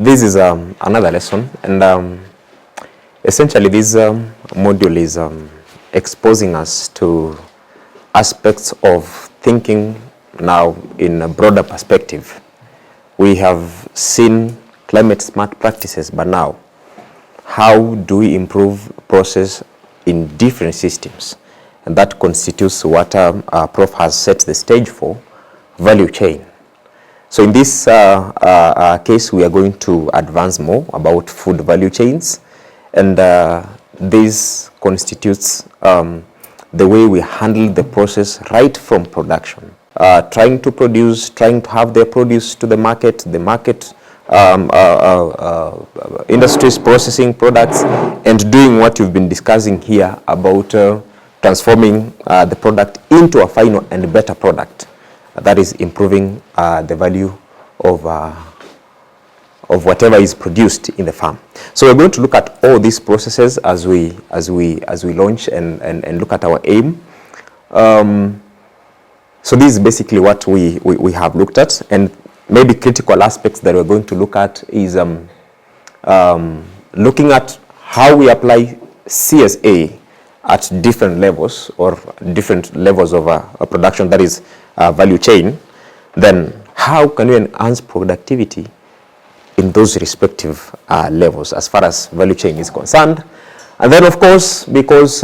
This is another lesson, and essentially this module is exposing us to aspects of thinking now in a broader perspective. We have seen climate smart practices, but now how do we improve process in different systems? And that constitutes what Prof has set the stage for, value chain. So in this case, we are going to advance more about food value chains, and this constitutes the way we handle the process right from production. Trying to produce, trying to have their produce to the market industries processing products, and doing what you've been discussing here about transforming the product into a final and better product that is improving the value of whatever is produced in the farm. So we're going to look at all these processes as we launch and look at our aim. So this is basically what we have looked at, and maybe critical aspects that we're going to look at is looking at how we apply CSA at different levels or different levels of production, that is value chain. Then how can we enhance productivity in those respective levels as far as value chain is concerned. And then, of course, because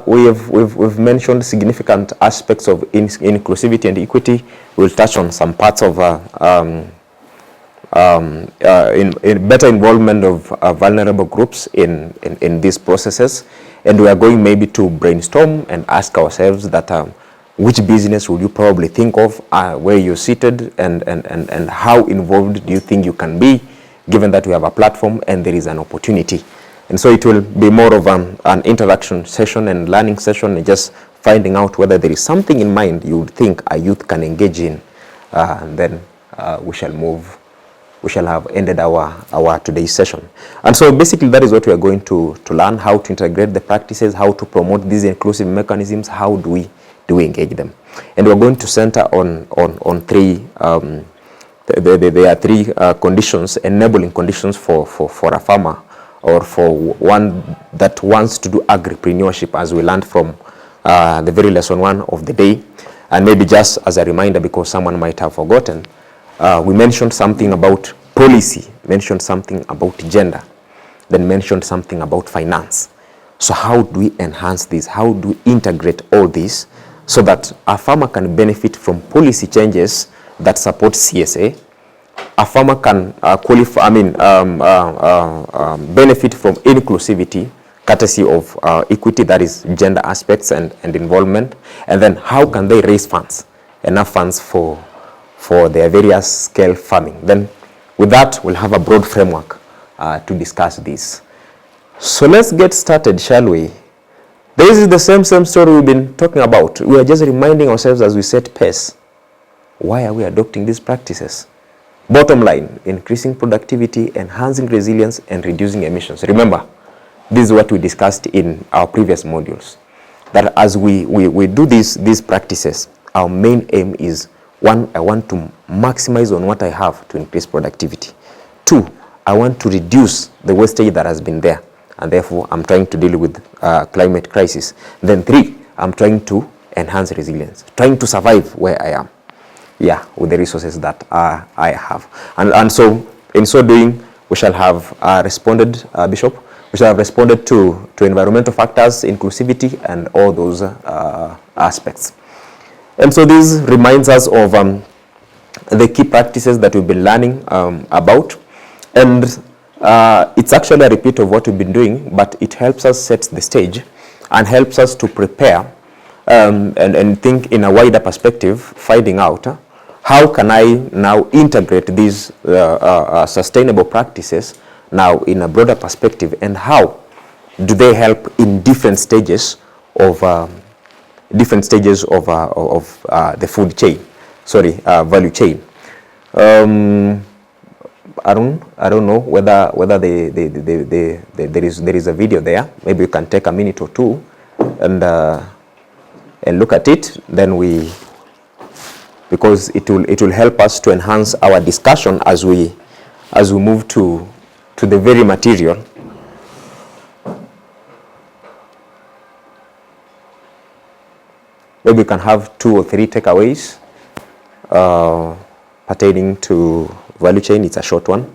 we've mentioned significant aspects of inclusivity and equity, we'll touch on some parts of better involvement of vulnerable groups in these processes. And we are going maybe to brainstorm and ask ourselves that which business would you probably think of where you're seated, and how involved do you think you can be, given that we have a platform and there is an opportunity. And so it will be more of an interaction session and learning session, and just finding out whether there is something in mind you would think a youth can engage in. And then we shall move. We shall have ended our today's session. And so basically that is what we are going to learn: how to integrate the practices, how to promote these inclusive mechanisms, how do we engage them. And we're going to center on three, there are three conditions, enabling conditions for a farmer, or for one that wants to do agripreneurship, as we learned from the very lesson 1 of the day. And maybe just as a reminder, because someone might have forgotten, we mentioned something about policy, mentioned something about gender, then mentioned something about finance. So how do we enhance this? How do we integrate all this so that a farmer can benefit from policy changes that support CSA? A farmer can benefit from inclusivity, courtesy of equity, that is gender aspects and involvement. And then how can they raise funds, enough funds for their various scale farming? Then with that, we'll have a broad framework to discuss this. So let's get started, shall we? This is the same story we've been talking about. We are just reminding ourselves as we set pace. Why are we adopting these practices? Bottom line: increasing productivity, enhancing resilience, and reducing emissions. Remember, this is what we discussed in our previous modules, that as we do these practices, our main aim is, 1, I want to maximize on what I have to increase productivity. 2, I want to reduce the wastage that has been there, and therefore I'm trying to deal with climate crisis. Then 3, I'm trying to enhance resilience, trying to survive where I am. Yeah, with the resources that I have. And so in so doing, we shall have responded, Bishop, we shall have responded to environmental factors, inclusivity, and all those aspects. And so this reminds us of the key practices that we've been learning about. And it's actually a repeat of what we've been doing, but it helps us set the stage and helps us to prepare and think in a wider perspective, finding out how can I now integrate these sustainable practices now in a broader perspective, and how do they help in different stages of the food chain, value chain. I don't know whether there is a video there. Maybe you can take a minute or two and look at it. Then because it will help us to enhance our discussion as we as we move to the very material, maybe we can have 2 or 3 takeaways pertaining to value chain. It's a short one.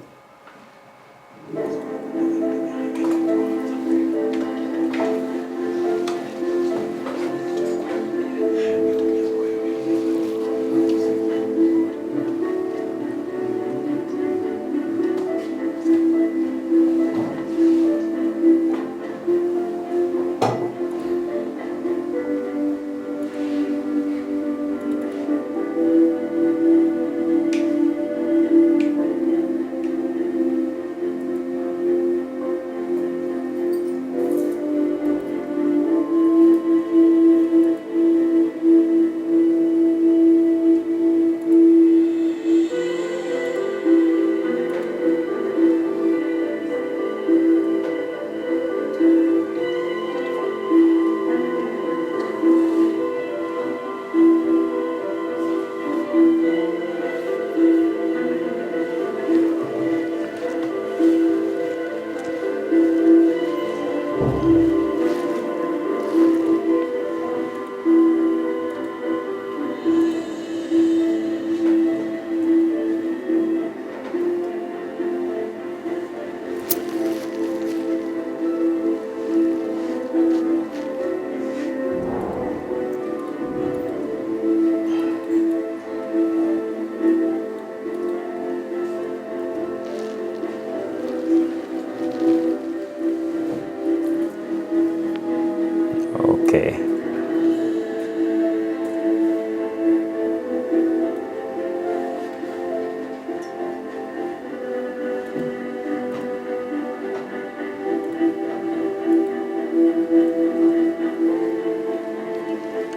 Okay.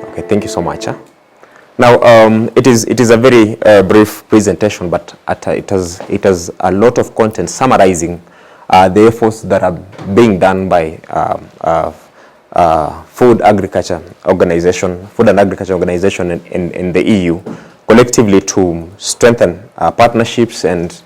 Okay, thank you so much. Now, it is a very brief presentation, but it has a lot of content summarizing the efforts that are being done by Food and Agriculture Organization in the EU, collectively to strengthen partnerships and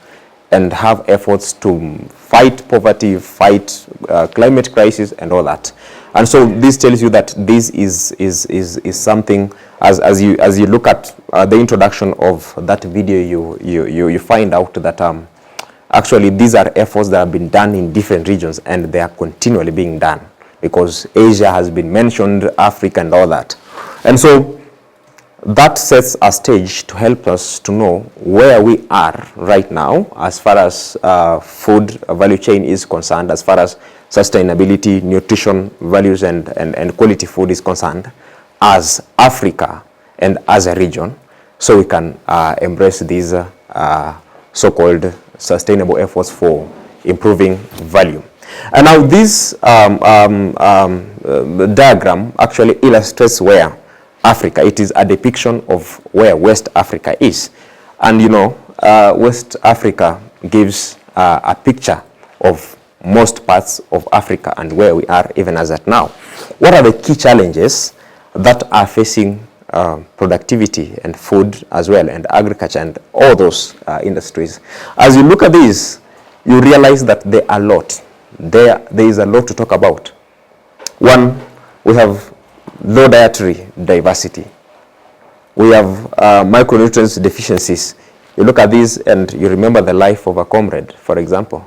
have efforts to fight poverty, fight climate crisis, and all that. And so this tells you that this is something. As you look at the introduction of that video, you find out that actually these are efforts that have been done in different regions, and they are continually being done, because Asia has been mentioned, Africa, and all that. And so that sets a stage to help us to know where we are right now as far as food value chain is concerned, as far as sustainability, nutrition values, and quality food is concerned, as Africa and as a region, so we can embrace these so-called sustainable efforts for improving value. And now this diagram actually illustrates where Africa, it is a depiction of where West Africa is. And you know, West Africa gives a picture of most parts of Africa and where we are even as at now. What are the key challenges that are facing productivity and food as well, and agriculture and all those industries? As you look at this, you realize that there are a lot. There is a lot to talk about. One, we have low dietary diversity. We have micronutrients deficiencies. You look at these and you remember the life of a comrade, for example.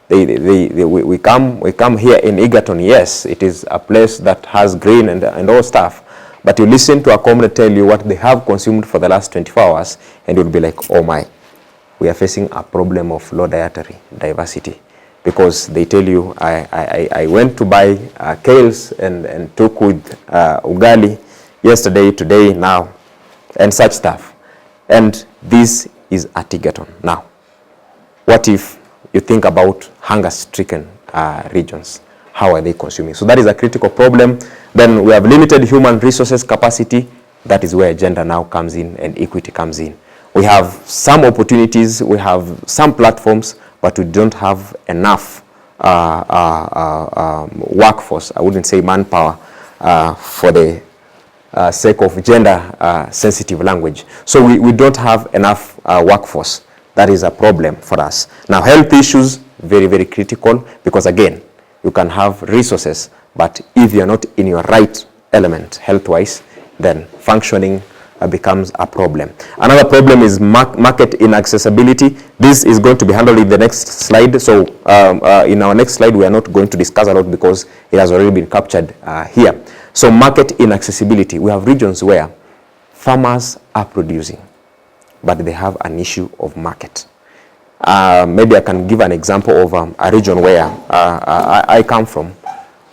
We come here in Egerton. Yes, it is a place that has green and all stuff, but you listen to a comrade tell you what they have consumed for the last 24 hours, and you'll be like, oh my, we are facing a problem of low dietary diversity, because they tell you, I went to buy kales and took with ugali yesterday, today, now, and such stuff. And this is at Egerton. Now, what if you think about hunger-stricken regions? How are they consuming? So that is a critical problem. Then we have limited human resources capacity. That is where gender now comes in and equity comes in. We have some opportunities, we have some platforms, but we don't have enough workforce, I wouldn't say manpower, for the sake of gender sensitive language. So we don't have enough workforce that is a problem for us. Now, health issues, very, very critical, because again, you can have resources, but if you're not in your right element health-wise, then functioning becomes a problem. Another problem is market inaccessibility. This is going to be handled in the next slide. So in our next slide, we are not going to discuss a lot because it has already been captured here. So market inaccessibility. We have regions where farmers are producing, but they have an issue of market. Maybe I can give an example of a region where I come from.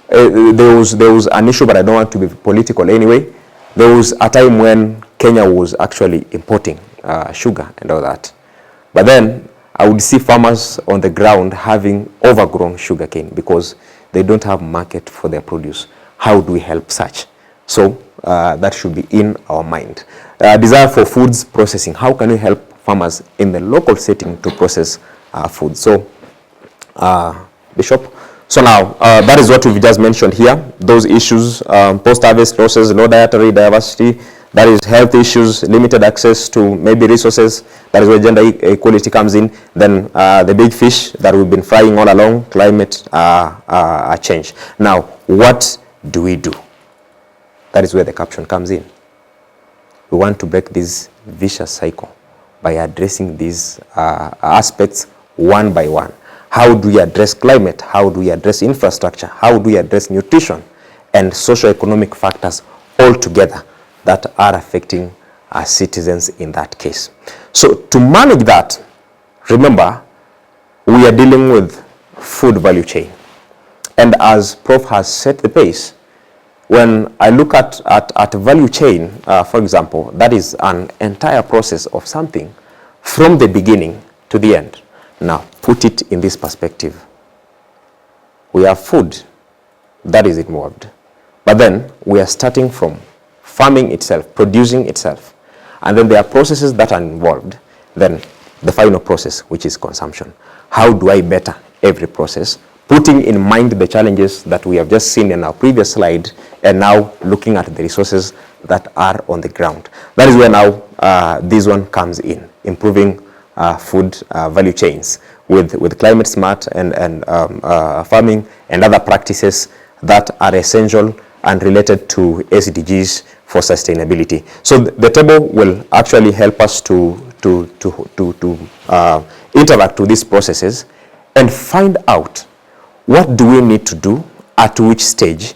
There was an issue, but I don't want to be political anyway. There was a time when Kenya was actually importing sugar and all that. But then I would see farmers on the ground having overgrown sugarcane because they don't have market for their produce. How do we help such? So that should be in our mind. Desire for foods processing. How can we help farmers in the local setting to process food? So, Bishop, so now that is what we've just mentioned here. Those issues, post-harvest losses, low dietary diversity, that is health issues, limited access to maybe resources, that is where gender equality comes in. Then the big fish that we've been frying all along, climate change. Now, what do we do? That is where the caption comes in. We want to break this vicious cycle by addressing these aspects one by one. How do we address climate? How do we address infrastructure? How do we address nutrition and socio-economic factors all together that are affecting our citizens in that case? So to manage that, remember, we are dealing with food value chain. And as Prof has set the pace, when I look at value chain, for example, that is an entire process of something from the beginning to the end. Now, put it in this perspective. We have food that is involved, but then we are starting from farming itself, producing itself, and then there are processes that are involved, then the final process, which is consumption. How do I better every process, putting in mind the challenges that we have just seen in our previous slide, and now looking at the resources that are on the ground. That is where now this one comes in, improving food value chains with climate smart and farming and other practices that are essential and related to SDGs for sustainability. So the table will actually help us to interact with these processes and find out what do we need to do at which stage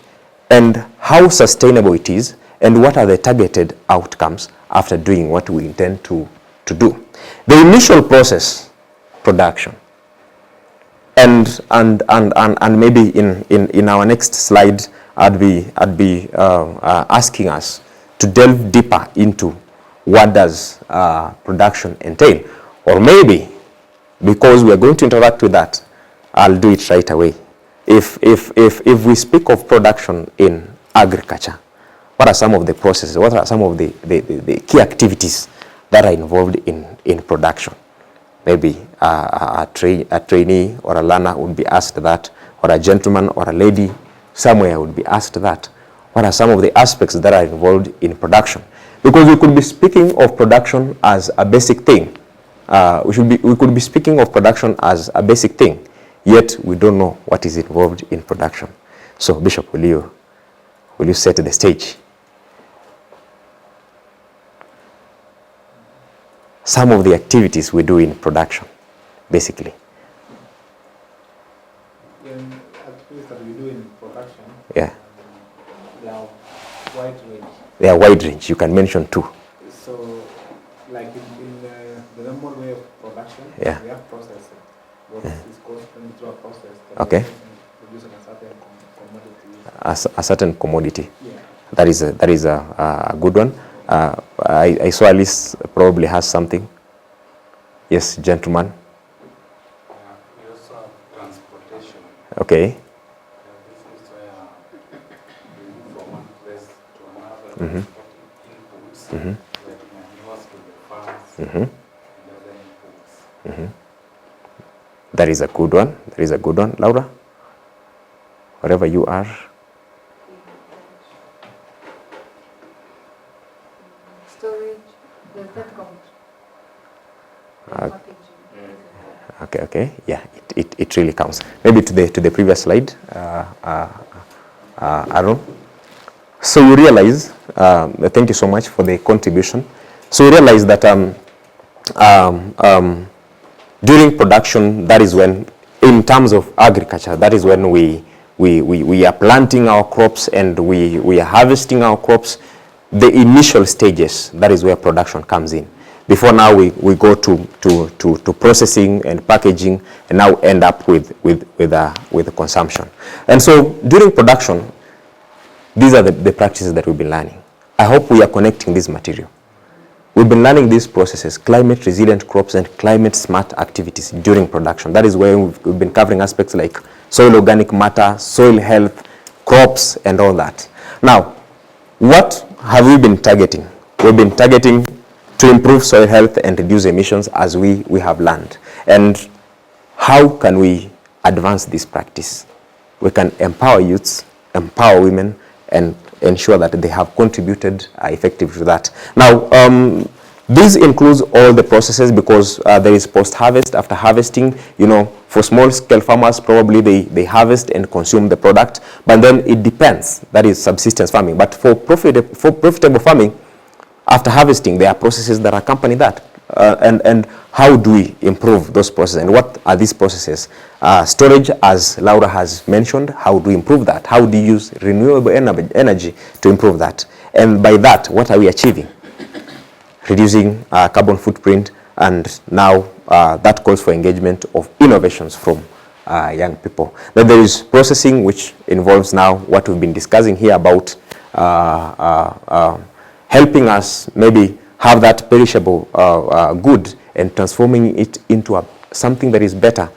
and how sustainable it is and what are the targeted outcomes after doing what we intend to do. The initial process, production, and maybe in our next slide, I'd be asking us to delve deeper into what does production entail, or maybe because we are going to interact with that, I'll do it right away. If we speak of production in agriculture, what are some of the processes? What are some of the key activities that are involved in production? Maybe a trainee or a learner would be asked that, or a gentleman or a lady somewhere would be asked that. What are some of the aspects that are involved in production? Because we could be speaking of production as a basic thing. We could be speaking of production as a basic thing, yet we don't know what is involved in production. So, Bishop, will you set the stage? Some of the activities we do in production, basically. Activities that we do in production, yeah, they are wide range. They are wide range. You can mention two. So, like in the normal way of production, yeah, we have processing. What is called through a process. Okay. Producing a certain commodity. A certain commodity. Yeah. That is a good one. I saw Alice probably has something. Yes, gentleman. We also have transportation. Okay. This is where we move from one place to another, transporting inputs, like manures to the farms, and other inputs. That is a good one. That is a good one. Laura, wherever you are. Storage, does that count? Packaging. Okay, yeah, it really counts. Maybe to the previous slide, Aaron. So you realize, thank you so much for the contribution. So you realize that during production, that is when, in terms of agriculture, that is when we are planting our crops and we are harvesting our crops. The initial stages, that is where production comes in. Before now we go to processing and packaging, and now end up with consumption. And so during production, these are the practices that we've been learning. I hope we are connecting this material. We've been learning these processes, climate resilient crops and climate smart activities during production. That is where we've been covering aspects like soil organic matter, soil health, crops, and all that. Now, what have we been targeting? We've been targeting to improve soil health and reduce emissions, as we have learned. And how can we advance this practice? We can empower youths, empower women, and ensure that they have contributed effectively to that. Now, this includes all the processes, because there is post-harvest, after harvesting. You know, for small-scale farmers, probably they harvest and consume the product, but then it depends. That is subsistence farming. But for profitable farming, after harvesting, there are processes that accompany that. And how do we improve those processes? And what are these processes? Storage, as Laura has mentioned, how do we improve that? How do you use renewable energy to improve that? And by that, what are we achieving? Reducing carbon footprint, and now that calls for engagement of innovations from young people. Then there is processing, which involves now what we've been discussing here about helping us maybe have that perishable good and transforming it into something that is better.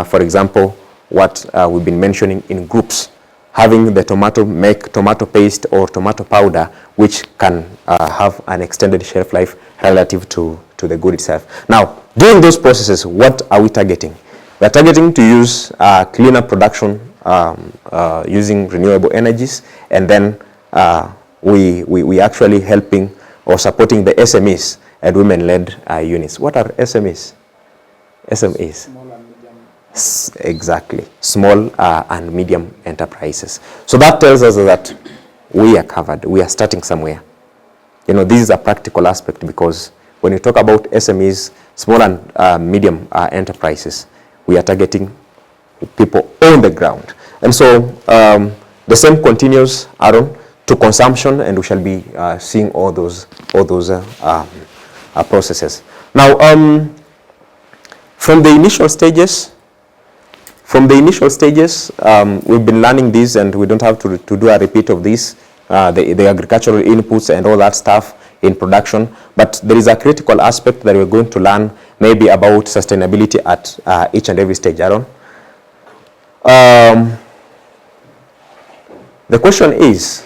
For example, what we've been mentioning in groups, having the tomato make tomato paste or tomato powder, which can have an extended shelf life relative to the good itself. Now, during those processes, what are we targeting? We're targeting to use cleaner production using renewable energies, and then we actually helping or supporting the SMEs and women-led units. What are SMEs? SMEs. Small and medium. Exactly. Small and medium enterprises. So that tells us that we are covered. We are starting somewhere. You know, this is a practical aspect, because when you talk about SMEs, small and medium enterprises, we are targeting people on the ground. And so the same continues, Aaron, to consumption, and we shall be seeing all those processes. Now, from the initial stages, we've been learning this, and we don't have to do a repeat of this, the agricultural inputs and all that stuff in production. But there is a critical aspect that we're going to learn, maybe about sustainability at each and every stage, Aaron. The question is,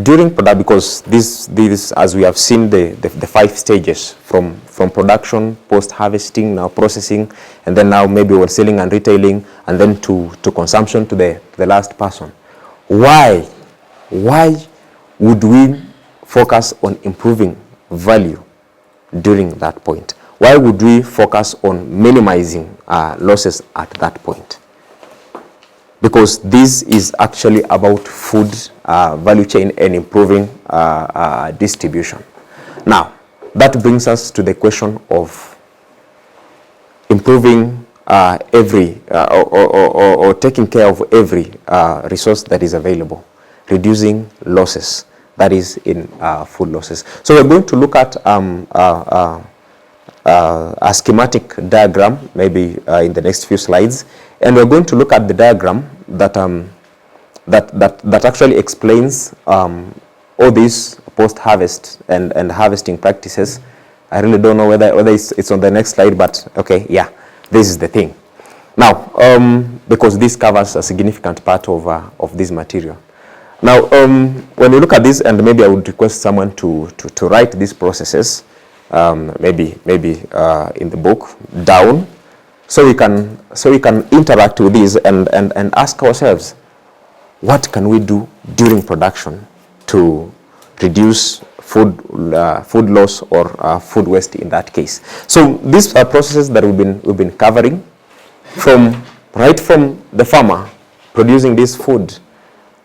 during production, because this, as we have seen, the 5 stages from production, post-harvesting, now processing, and then now maybe we're selling and retailing, and then to consumption, to the last person. Why would we focus on improving value during that point? Why would we focus on minimizing losses at that point? Because this is actually about food value chain and improving distribution. Now, that brings us to the question of improving or taking care of every resource that is available, reducing losses, that is in food losses. So we're going to look at a schematic diagram, maybe in the next few slides, and we're going to look at the diagram that actually explains all these post-harvest and harvesting practices. I really don't know whether it's on the next slide, but okay, yeah, this is the thing. Now, because this covers a significant part of this material. Now, when you look at this, and maybe I would request someone to write these processes, maybe in the book down, so we can interact with these and ask ourselves, what can we do during production to reduce food loss or food waste in that case. So these are processes that we've been covering right from the farmer producing this food.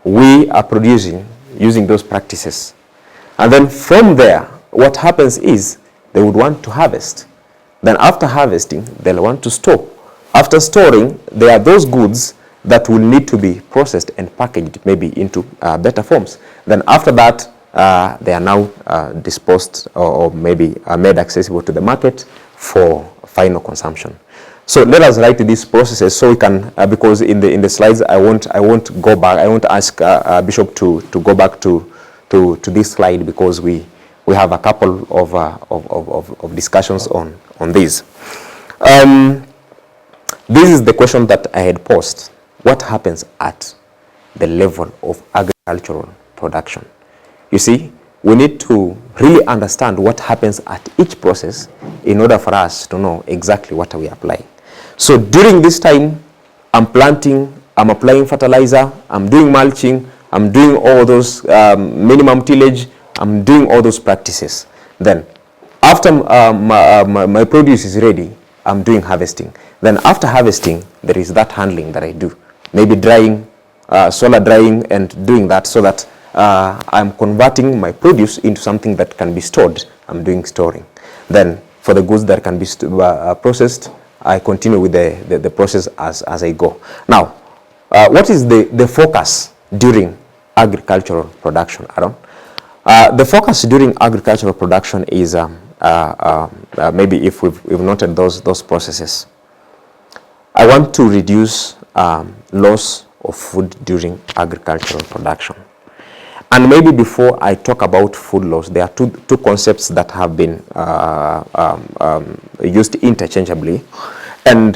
We are producing using those practices, and then from there, what happens is they would want to harvest. Then after harvesting, they'll want to store. After storing, there are those goods that will need to be processed and packaged maybe into better forms. Then after that, they are now disposed or maybe made accessible to the market for final consumption. So let us write these processes so we can, because in the slides I won't go back. I won't ask Bishop to go back to this slide, because we have a couple of discussions on this. This is the question that I had posed. What happens at the level of agricultural production? You see, we need to really understand what happens at each process in order for us to know exactly what we are applying. So during this time, I'm planting, I'm applying fertilizer, I'm doing mulching, I'm doing all those minimum tillage, I'm doing all those practices. Then after my produce is ready, I'm doing harvesting. Then after harvesting, there is that handling that I do. Maybe drying, solar drying, and doing that so that I'm converting my produce into something that can be stored. I'm doing storing. Then for the goods that can be processed, I continue with the process as I go. Now, what is the focus during agricultural production, Aaron? The focus during agricultural production is maybe if we've noted those processes. I want to reduce loss of food during agricultural production. And maybe before I talk about food loss, there are two concepts that have been used interchangeably, and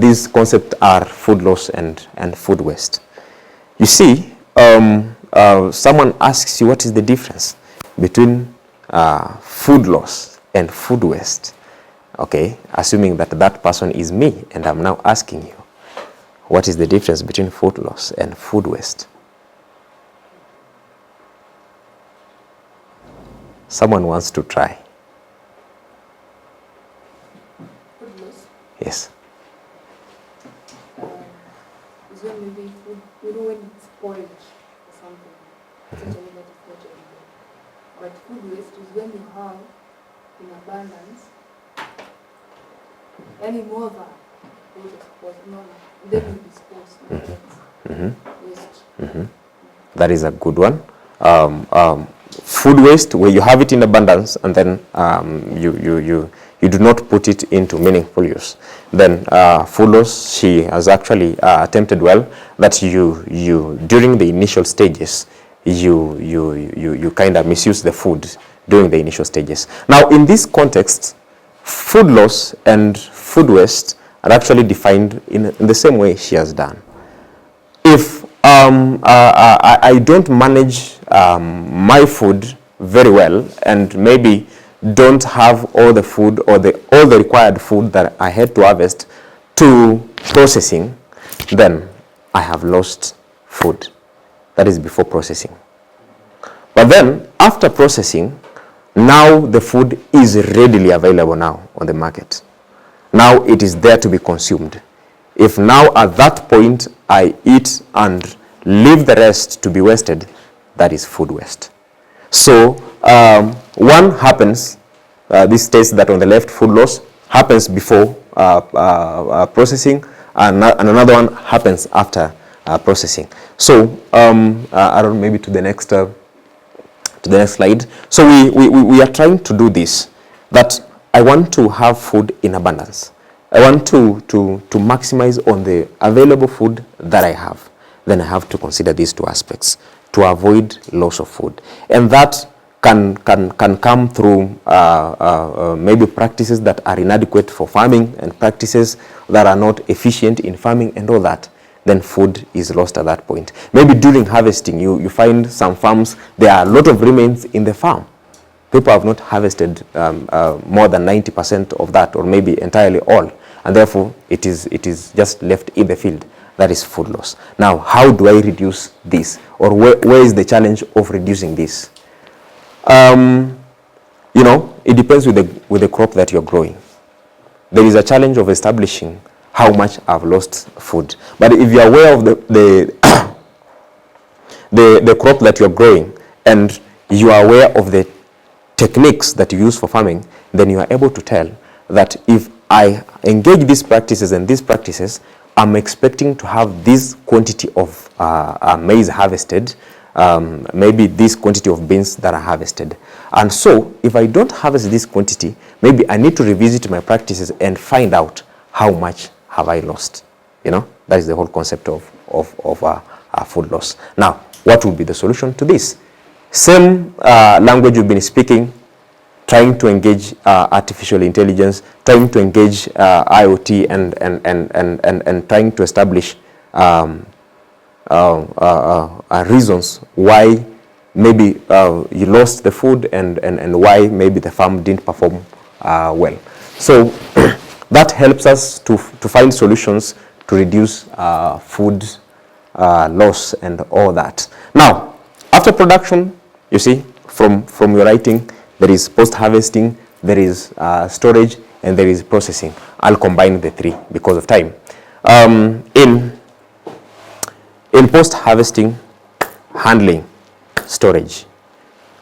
these concepts are food loss and food waste. You see, someone asks you what is the difference between food loss and food waste. Okay, assuming that that person is me, and I'm now asking you, what is the difference between food loss and food waste? Someone wants to try. Food loss? Yes. Is when maybe food, when it's spoiled or something, essentially that is not edible. But food waste is when you have in abundance any more than what is supposed, then you dispose. Waste. That is a good one. Food waste, where you have it in abundance and then you do not put it into meaningful use. Then food loss, she has actually attempted well that you during the initial stages you kind of misuse the food during the initial stages. Now in this context, food loss and food waste are actually defined in the same way she has done. If I don't manage my food very well and maybe don't have all the food or all the required food that I had to harvest to processing, then I have lost food. That is before processing. But then after processing, now the food is readily available now on the market. Now it is there to be consumed. If now at that point I eat and leave the rest to be wasted, that is food waste. So one happens, this states that on the left, food loss happens before processing, and another one happens after processing. So I don't know, maybe to the next slide. So we are trying to do this, that I want to have food in abundance. I want to maximize on the available food that I have. Then I have to consider these two aspects to avoid loss of food. And that can come through maybe practices that are inadequate for farming and practices that are not efficient in farming and all that. Then food is lost at that point. Maybe during harvesting, you find some farms, there are a lot of remains in the farm. People have not harvested more than 90% of that, or maybe entirely all, and therefore it is just left in the field. That is food loss. Now, how do I reduce this, or where is the challenge of reducing this? It depends with the crop that you're growing. There is a challenge of establishing how much I've lost food. But if you're aware of the crop that you're growing, and you are aware of the techniques that you use for farming, then you are able to tell that if I engage these practices and these practices, I'm expecting to have this quantity of maize harvested, maybe this quantity of beans that are harvested. And so if I don't harvest this quantity, maybe I need to revisit my practices and find out how much have I lost. That is the whole concept of food loss. Now, what would be the solution to this? Same language you've been speaking, trying to engage artificial intelligence, trying to engage IoT, and trying to establish reasons why maybe you lost the food and why maybe the farm didn't perform well. So that helps us to find solutions to reduce food loss and all that. Now, after production, you see, from your writing, there is post-harvesting, there is storage, and there is processing. I'll combine the three because of time. In post-harvesting, handling, storage,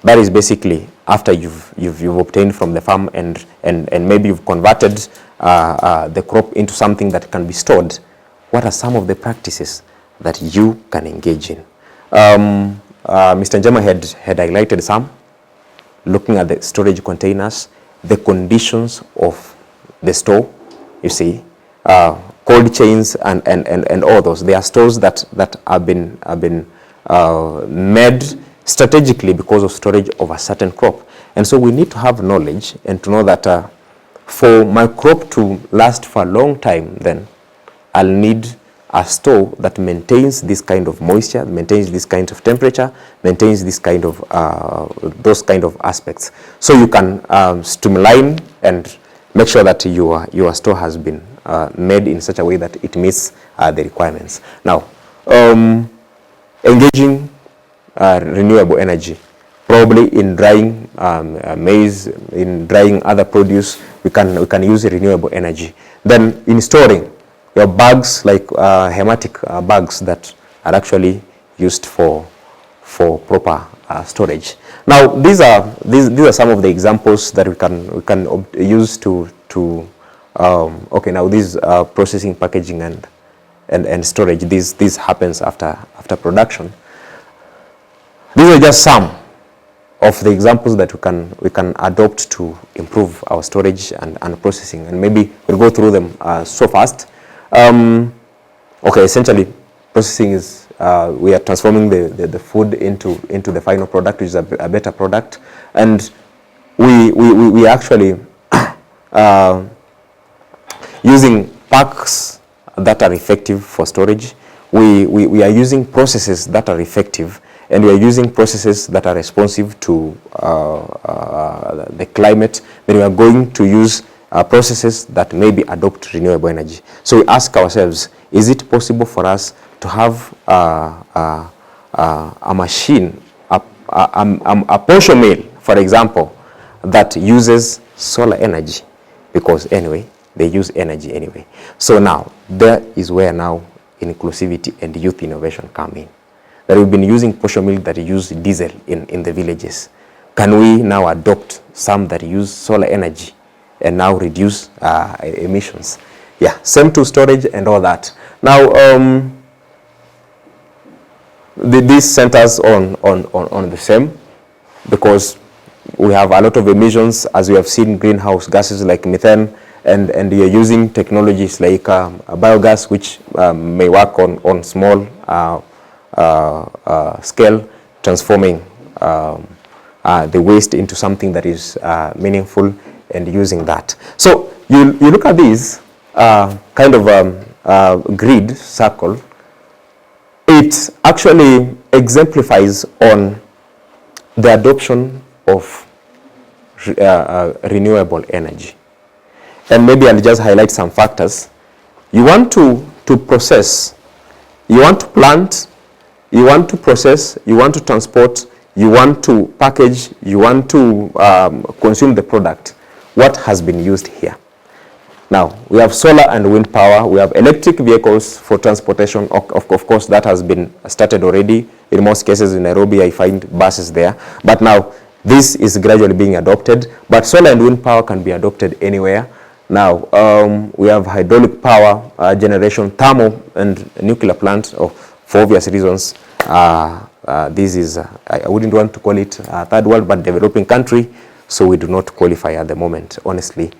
that is basically after you've obtained from the farm and maybe you've converted the crop into something that can be stored. What are some of the practices that you can engage in? Mr. Njema had highlighted some, looking at the storage containers, the conditions of the store, you see, cold chains and all those. There are stores that have been made strategically because of storage of a certain crop. And so we need to have knowledge and to know that for my crop to last for a long time, then I'll need a store that maintains this kind of moisture, maintains this kind of temperature, maintains this kind of those kind of aspects. So you can streamline and make sure that your store has been made in such a way that it meets the requirements. Now, engaging renewable energy, probably in drying maize, in drying other produce, we can use renewable energy. Then in storing, your bags, like hermetic bags that are actually used for proper storage. Now, these are some of the examples that we can use to okay, now these processing, packaging, and storage. This happens after production. These are just some of the examples that we can adopt to improve our storage and processing, and maybe we'll go through them so fast. Okay, essentially, processing is we are transforming the food into the final product, which is a better product, and we actually using packs that are effective for storage. We are using processes that are effective, and we are using processes that are responsive to the climate. Then we are going to use processes that maybe adopt renewable energy. So we ask ourselves, is it possible for us to have a machine, a portion mill, for example, that uses solar energy? Because anyway, they use energy anyway. So now, there is where now inclusivity and youth innovation come in. That we've been using portion mill that use diesel in the villages. Can we now adopt some that use solar energy and now reduce emissions? Yeah, same to storage and all that. Now, this centers on the same, because we have a lot of emissions, as we have seen, greenhouse gases like methane, and you're using technologies like biogas, which may work on small scale, transforming the waste into something that is meaningful, and using that. So you look at these kind of grid circle. It actually exemplifies on the adoption of renewable energy. And maybe I'll just highlight some factors. You want to process, you want to plant, you want to process, you want to transport, you want to package, you want to consume the product, what has been used here? Now, we have solar and wind power, we have electric vehicles for transportation, of course that has been started already. In most cases in Nairobi I find buses there, but now this is gradually being adopted, but solar and wind power can be adopted anywhere. Now, we have hydraulic power generation, thermal and nuclear plants, for obvious reasons. This is, I wouldn't want to call it a third world, but developing country, so we do not qualify at the moment, honestly,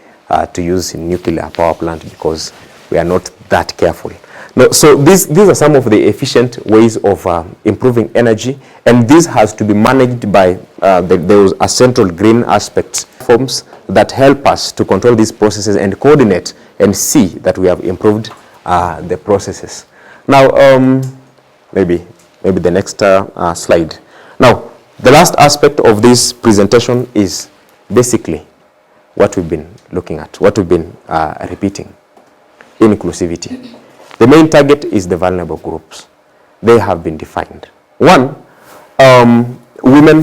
to use nuclear power plant because we are not that careful. No, so these are some of the efficient ways of improving energy, and this has to be managed by there is a central green aspect forms that help us to control these processes and coordinate and see that we have improved the processes. Now, maybe the next slide. Now, the last aspect of this presentation is basically what we've been looking at, what we've been repeating: inclusivity. The main target is the vulnerable groups. They have been defined. One, women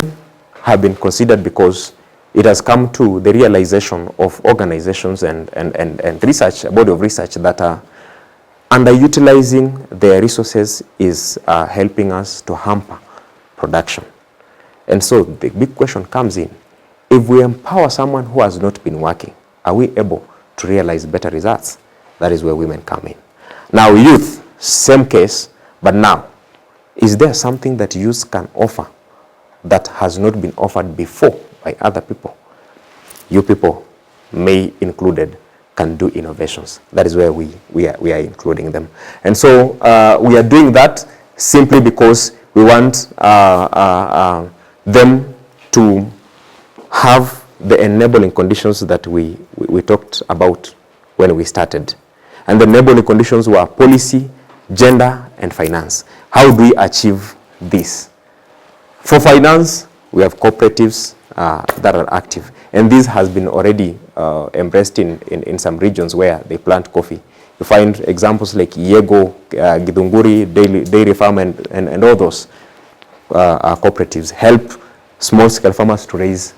have been considered because it has come to the realization of organizations and research, a body of research, that are underutilizing their resources is helping us to hamper production. And so the big question comes in: if we empower someone who has not been working, are we able to realize better results? That is where women come in. Now, youth, same case, but now, is there something that youth can offer that has not been offered before by other people? You people, me included, can do innovations. That is where we are including them. And so we are doing that simply because we want them to have the enabling conditions that we talked about when we started. And the enabling conditions were policy, gender, and finance. How do we achieve this? For finance, we have cooperatives that are active. And this has been already embraced in some regions where they plant coffee. You find examples like Yego, Githunguri, Dairy Farm, and all those cooperatives help small-scale farmers to raise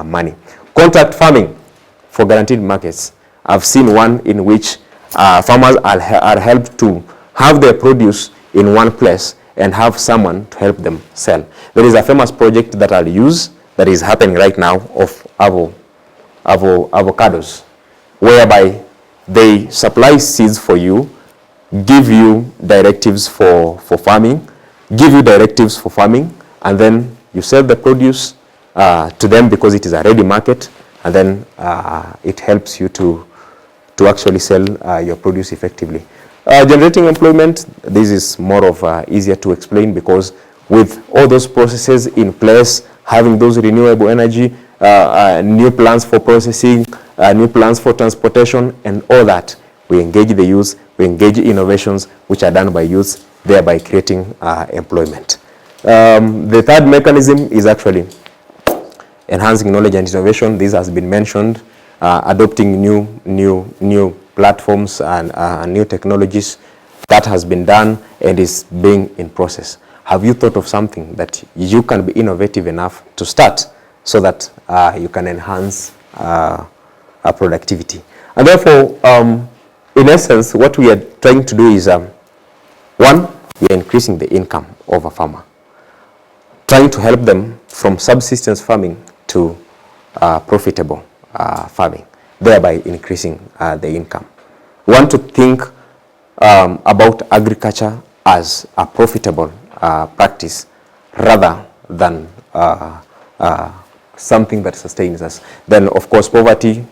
money. Contract farming for guaranteed markets. I've seen one in which farmers are helped to have their produce in one place and have someone to help them sell. There is a famous project that I'll use that is happening right now of avocados, whereby they supply seeds for you, give you directives for farming, and then you sell the produce to them because it is a ready market, and then it helps you to actually sell your produce effectively. Generating employment, this is more of easier to explain because with all those processes in place, having those renewable energy, new plans for processing, new plans for transportation, and all that, we engage the youth, we engage innovations which are done by youth, thereby creating employment. The third mechanism is actually enhancing knowledge and innovation. This has been mentioned. Adopting new platforms and new technologies. That has been done and is being in process. Have you thought of something that you can be innovative enough to start so that you can enhance productivity? And therefore, in essence, what we are trying to do is, one, we are increasing the income of a farmer, trying to help them from subsistence farming to profitable farming, thereby increasing the income. We want to think about agriculture as a profitable practice rather than something that sustains us. Then, of course, poverty,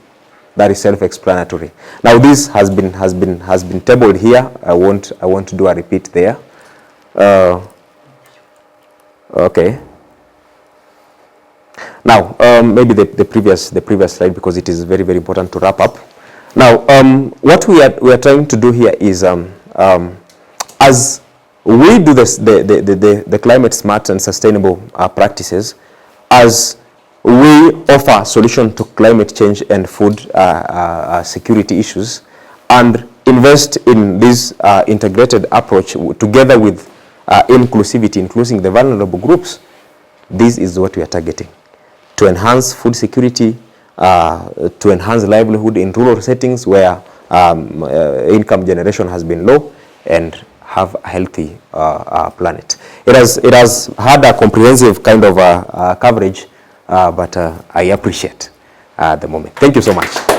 that is self-explanatory. Now, this has been tabled here. I won't do a repeat there. Okay. Now, maybe the previous slide, because it is very, very important to wrap up. Now, what we are trying to do here is, as we do the climate smart and sustainable practices, as we offer solution to climate change and food security issues, and invest in this integrated approach together with inclusivity, including the vulnerable groups, this is what we are targeting, to enhance food security, to enhance livelihood in rural settings where income generation has been low, and have a healthy planet. It has had a comprehensive kind of coverage, but I appreciate the moment. Thank you so much.